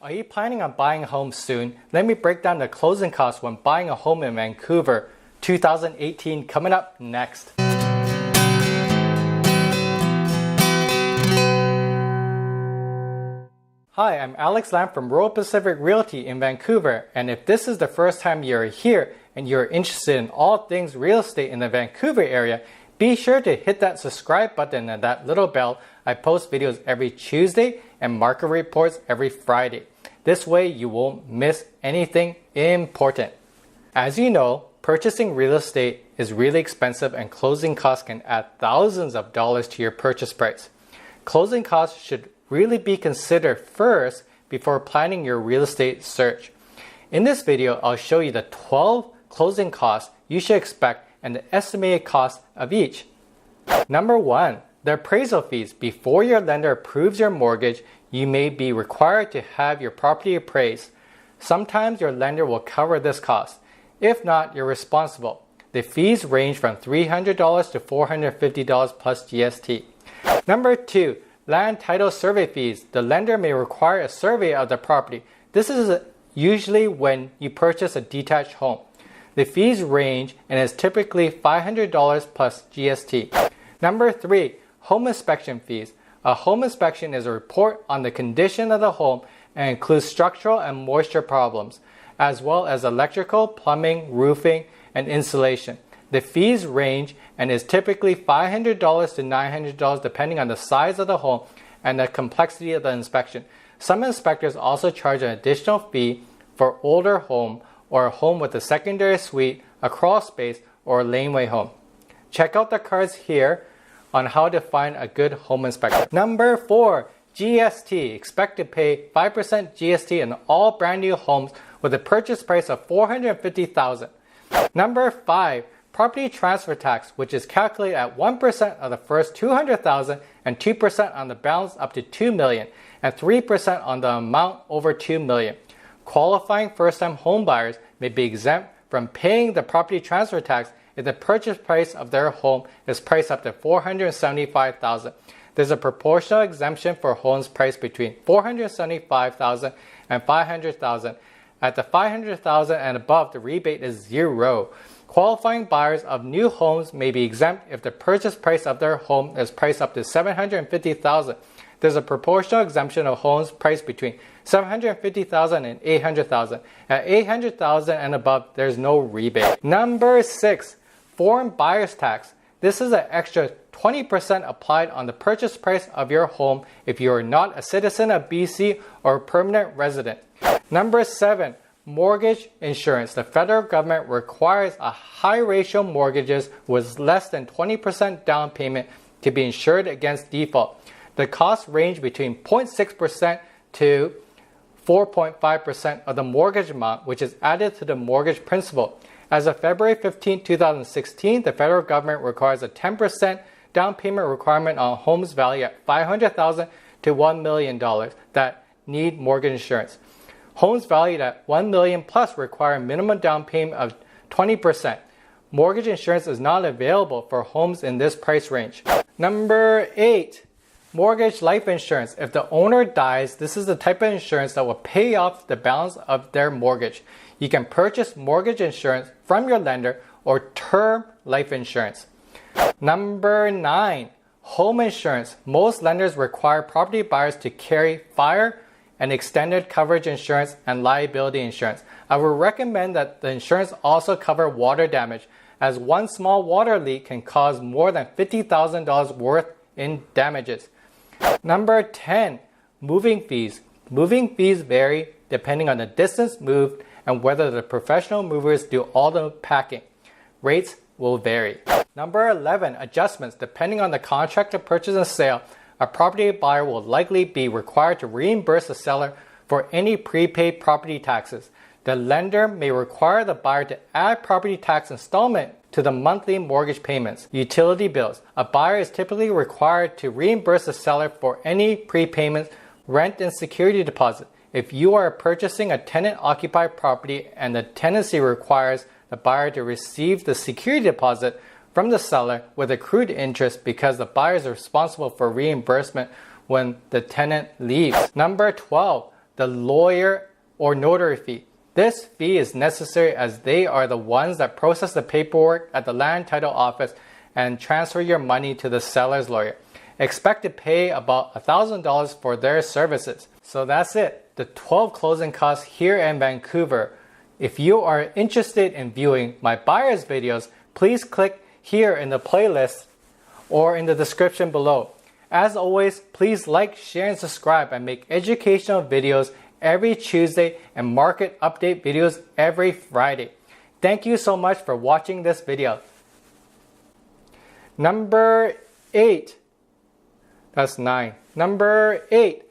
Are you planning on buying a home soon? Let me break down the closing costs when buying a home in Vancouver 2018 coming up next. Hi, I'm Alex Lam from Royal Pacific Realty in Vancouver, and if this is the first time you're here and you're interested in all things real estate in the Vancouver area, be sure to hit that subscribe button and that little bell. I post videos every Tuesday and market reports every Friday. This way you won't miss anything important. As you know, purchasing real estate is really expensive and closing costs can add thousands of dollars to your purchase price. Closing costs should really be considered first before planning your real estate search. In this video, I'll show you the 12 closing costs you should expect and the estimated cost of each. Number 1, the appraisal fees. Before your lender approves your mortgage, you may be required to have your property appraised. Sometimes your lender will cover this cost. If not, you're responsible. The fees range from $300 to $450 plus GST. Number 2, land title survey fees. The lender may require a survey of the property. This is usually when you purchase a detached home. The fees range and is typically $500 plus GST. Number 3, home inspection fees. A home inspection is a report on the condition of the home and includes structural and moisture problems, as well as electrical, plumbing, roofing, and insulation. The fees range and is typically $500 to $900 depending on the size of the home and the complexity of the inspection. Some inspectors also charge an additional fee for older home or a home with a secondary suite, a crawl space, or a laneway home. Check out the cards here on how to find a good home inspector. Number 4, GST. Expect to pay 5% GST in all brand new homes with a purchase price of $450,000. Number 5, property transfer tax, which is calculated at 1% of the first $200,000 and 2% on the balance up to $2 million and 3% on the amount over $2 million. Qualifying first-time homebuyers may be exempt from paying the property transfer tax if the purchase price of their home is priced up to $475,000. There's a proportional exemption for homes priced between $475,000 and $500,000. At the $500,000 and above, the rebate is 0. Qualifying buyers of new homes may be exempt if the purchase price of their home is priced up to $750,000. There's a proportional exemption of homes priced between $750,000 and $800,000. At $800,000 and above, there's no rebate. Number 6, foreign buyer's tax. This is an extra 20% applied on the purchase price of your home if you are not a citizen of BC or a permanent resident. Number 7, mortgage insurance. The federal government requires a high ratio mortgages with less than 20% down payment to be insured against default. The costs range between 0.6% to 4.5% of the mortgage amount, which is added to the mortgage principal. As of February 15, 2016, the federal government requires a 10% down payment requirement on homes valued at $500,000 to $1 million that need mortgage insurance. Homes valued at $1 million plus require a minimum down payment of 20%. Mortgage insurance is not available for homes in this price range. Number 8, mortgage life insurance. If the owner dies, this is the type of insurance that will pay off the balance of their mortgage. You can purchase mortgage insurance from your lender or term life insurance. Number 9, home insurance. Most lenders require property buyers to carry fire and extended coverage insurance and liability insurance. I would recommend that the insurance also cover water damage, as one small water leak can cause more than $50,000 worth in damages. Number 10, moving fees. Moving fees vary depending on the distance moved and whether the professional movers do all the packing. Rates will vary. Number 11, adjustments. Depending on the contract of purchase and sale, a property buyer will likely be required to reimburse the seller for any prepaid property taxes. The lender may require the buyer to add property tax installment to the monthly mortgage payments. Utility bills. A buyer is typically required to reimburse the seller for any prepayments, rent, and security deposit. If you are purchasing a tenant-occupied property and the tenancy requires the buyer to receive the security deposit from the seller with accrued interest because the buyer is responsible for reimbursement when the tenant leaves. Number 12, the lawyer or notary fee. This fee is necessary as they are the ones that process the paperwork at the land title office and transfer your money to the seller's lawyer. Expect to pay about $1,000 for their services. So that's it, the 12 closing costs here in Vancouver. If you are interested in viewing my buyer's videos, please click here in the playlist or in the description below. As always, please like, share, and subscribe. I make educational videos every Tuesday and market update videos every Friday. Thank you so much for watching this video. Number 8. That's 9. Number 8.